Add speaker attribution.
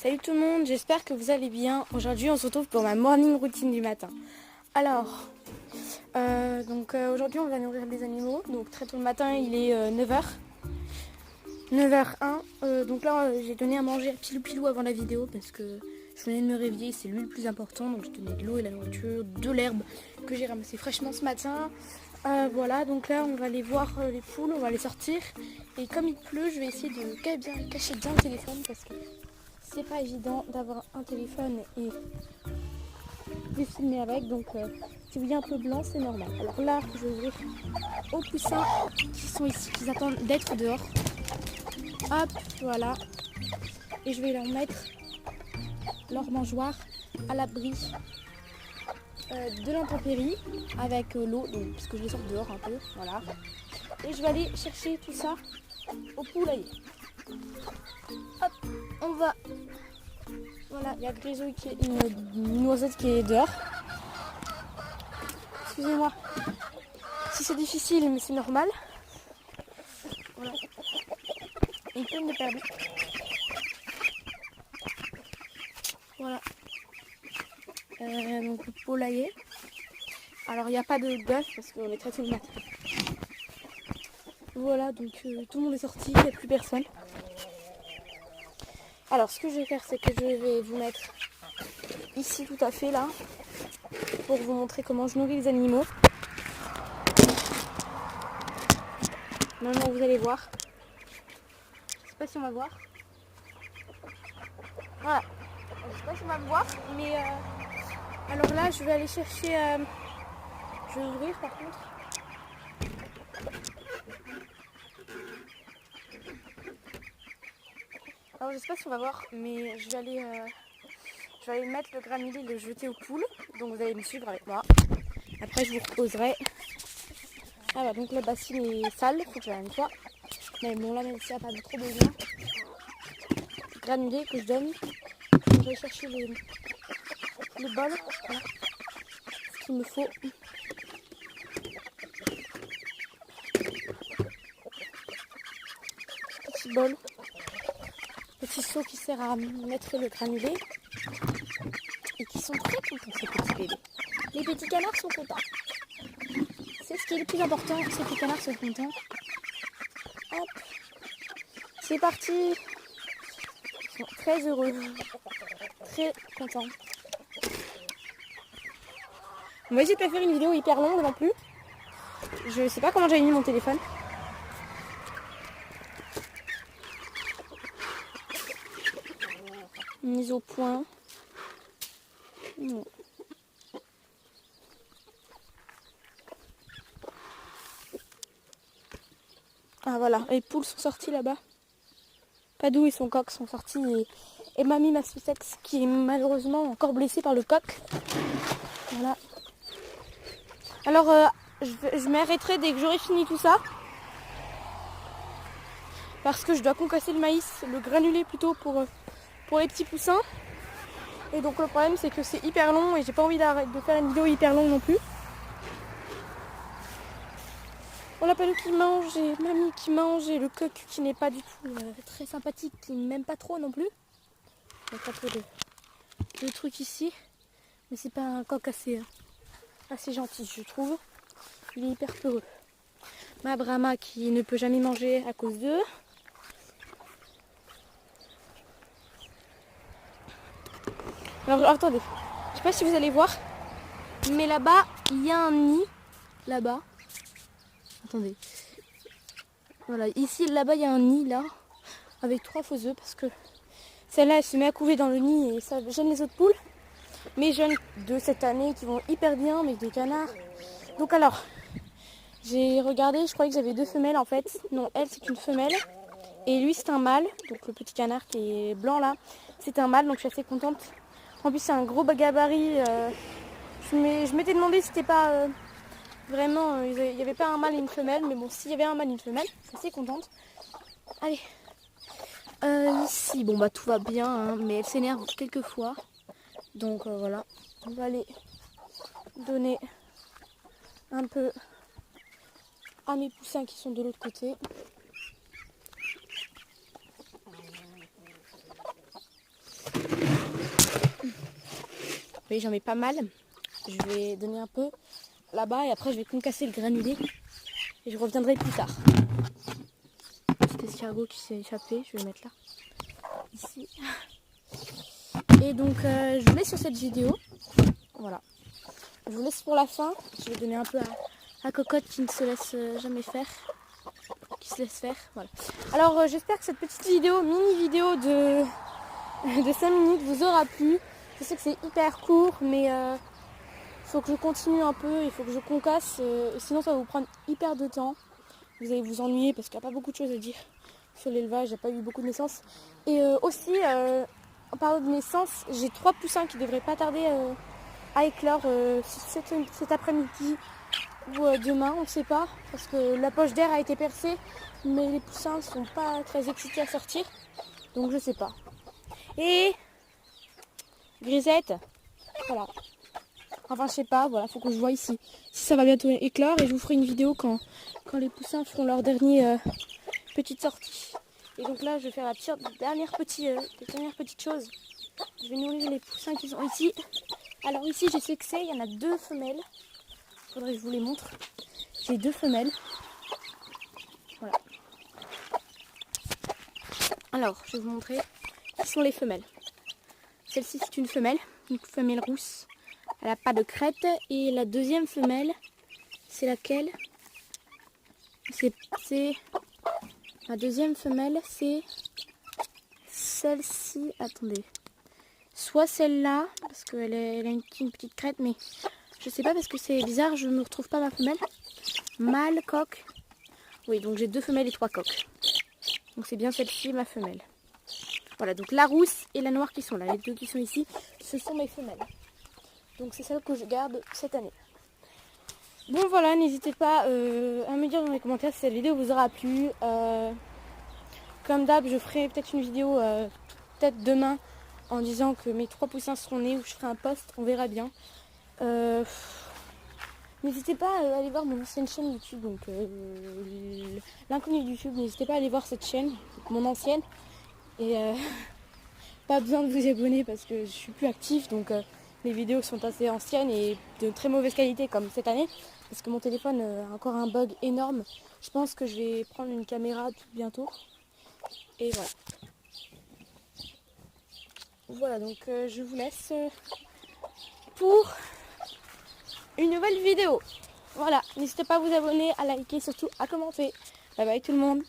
Speaker 1: Salut tout le monde, j'espère que vous allez bien. Aujourd'hui on se retrouve pour ma morning routine du matin. Alors, aujourd'hui on va nourrir les animaux. Donc très tôt le matin, il est 9h. 9h01. Donc là j'ai donné à manger à Pilou avant la vidéo parce que je venais de me réveiller, c'est lui le plus important. Donc j'ai donné de l'eau et la nourriture, de l'herbe que j'ai ramassée fraîchement ce matin. Voilà, donc là on va aller voir les poules, on va les sortir. Et comme il pleut, je vais essayer de cacher bien le téléphone parce que c'est pas évident d'avoir un téléphone et de filmer avec. Donc si vous voyez un peu blanc, c'est normal. Alors là, je vais ouvrir aux poussins qui sont ici, qui attendent d'être dehors. Hop, voilà. Et je vais leur mettre leur mangeoire à l'abri de l'intempérie avec l'eau, donc parce que je les sors dehors un peu, voilà. Et je vais aller chercher tout ça au poulailler. Hop, on va. Voilà, il y a Grisouille qui est une noisette qui est dehors. Excusez-moi si c'est difficile, mais c'est normal. Voilà. Une peine de perdu. Voilà. Donc le poulailler. Alors il n'y a pas de bœuf parce qu'on est très tôt le matin. Voilà, donc tout le monde est sorti, il n'y a plus personne. Alors ce que je vais faire, c'est que je vais vous mettre ici tout à fait là pour vous montrer comment je nourris les animaux. Maintenant vous allez voir. Je sais pas si on va voir. Voilà. Je sais pas si on va me voir, mais alors là je vais aller chercher. Je vais ouvrir par contre. Alors je sais pas si on va voir, mais je vais aller mettre le granulé et le jeter aux poules. Donc vous allez me suivre avec moi. Après je vous reposerai. Ah bah donc la bassine est sale, faut que je la nettoie. Mais bon là même si elle n'a pas trop besoin. Le granulé que je donne. Je vais chercher le bol. Voilà. Ce qu'il me faut. Petit bol. Petit seau qui sert à mettre le granulé. Et qui sont très contents ces petits bébés. Les petits canards sont contents. C'est ce qui est le plus important, c'est que les canards sont contents. Hop. C'est parti. Ils sont très heureux. Très contents. On va essayer de pas faire une vidéo hyper longue non plus. Je sais pas comment j'ai mis mon téléphone. Mise au point. Non. Ah voilà, les poules sont sorties là-bas. Padou et son coq sont sortis et Mamie ma Sussex qui est malheureusement encore blessée par le coq. Voilà. Alors je m'arrêterai dès que j'aurai fini tout ça. Parce que je dois concasser le maïs, le granuler plutôt pour les petits poussins. Et donc le problème c'est que c'est hyper long et j'ai pas envie de faire une vidéo hyper longue non plus. On a Padou qui mange et Mamie qui mange et le coq qui n'est pas du tout très sympathique, qui m'aime pas trop non plus. Il y a un peu de trucs ici. Mais c'est pas un coq assez gentil je trouve. Il est hyper peureux. Ma Brahma qui ne peut jamais manger à cause d'eux. Alors attendez, je sais pas si vous allez voir, mais là-bas il y a un nid. Là-bas. Attendez. Voilà, ici là-bas il y a un nid là, avec 3 faux œufs parce que celle-là elle se met à couver dans le nid et ça gêne les autres poules. Mes jeunes de cette année qui vont hyper bien, mais des canards. Donc alors, j'ai regardé, je croyais que j'avais 2 femelles en fait. Non, elle c'est une femelle. Et lui c'est un mâle. Donc le petit canard qui est blanc là, c'est un mâle, donc je suis assez contente. En plus c'est un gros gabarit. Je m'étais demandé si c'était pas vraiment, il n'y avait pas un mâle et une femelle. Mais bon, s'il y avait un mâle et une femelle, je suis assez contente. Allez. Ici, bon bah tout va bien, hein, mais elle s'énerve quelques fois. Donc voilà, on va aller donner un peu à mes poussins qui sont de l'autre côté. voyez, j'en mets pas mal. Je vais donner un peu là-bas et après je vais concasser le granulé. Et je reviendrai plus tard. Petit escargot qui s'est échappé, je vais le mettre là. Ici. Et donc je vous laisse sur cette vidéo. Voilà. Je vous laisse pour la fin. Je vais donner un peu à Cocotte qui ne se laisse jamais faire. Qui se laisse faire. Voilà. Alors j'espère que cette petite vidéo, mini vidéo de 5 minutes vous aura plu. Je sais que c'est hyper court, mais il faut que je continue un peu, il faut que je concasse. Sinon ça va vous prendre hyper de temps. Vous allez vous ennuyer parce qu'il n'y a pas beaucoup de choses à dire sur l'élevage, il n'y a pas eu beaucoup de naissances. Et aussi, en parlant de naissance, j'ai 3 poussins qui ne devraient pas tarder à éclore cet après-midi ou demain, on ne sait pas, parce que la poche d'air a été percée, mais les poussins ne sont pas très excités à sortir, donc je ne sais pas. Et Grisette, voilà. Enfin, je sais pas, voilà, faut que je vois ici si ça va bientôt éclore et je vous ferai une vidéo quand les poussins feront leur dernière petite sortie. Et donc là, je vais faire la dernière petite chose. Je vais nourrir les poussins qui sont ici. Alors ici, je sais que il y en a 2 femelles. Faudrait que je vous les montre. J'ai 2 femelles. Voilà. Alors, je vais vous montrer qui sont les femelles. Celle-ci, c'est une femelle rousse. Elle n'a pas de crête. Et la deuxième femelle, c'est laquelle? La deuxième femelle, c'est celle-ci. Attendez. Soit celle-là, parce qu'elle a une petite crête, mais je sais pas parce que c'est bizarre, je ne me retrouve pas ma femelle. Mâle, coq. Oui, donc j'ai 2 femelles et 3 coqs. Donc c'est bien celle-ci, ma femelle. Voilà, donc la rousse et la noire qui sont là. Les 2 qui sont ici, ce sont mes femelles. Donc c'est celle que je garde cette année. Bon voilà, n'hésitez pas à me dire dans les commentaires si cette vidéo vous aura plu. Comme d'hab, je ferai peut-être une vidéo peut-être demain en disant que mes 3 poussins seront nés, ou je ferai un post, on verra bien. N'hésitez pas à aller voir mon ancienne chaîne YouTube, donc l'inconnu de YouTube, n'hésitez pas à aller voir cette chaîne, mon ancienne. Et pas besoin de vous abonner parce que je suis plus active, donc les vidéos sont assez anciennes et de très mauvaise qualité comme cette année. Parce que mon téléphone a encore un bug énorme. Je pense que je vais prendre une caméra tout bientôt. Et voilà. Voilà, donc je vous laisse pour une nouvelle vidéo. Voilà, n'hésitez pas à vous abonner, à liker, surtout à commenter. Bye bye tout le monde.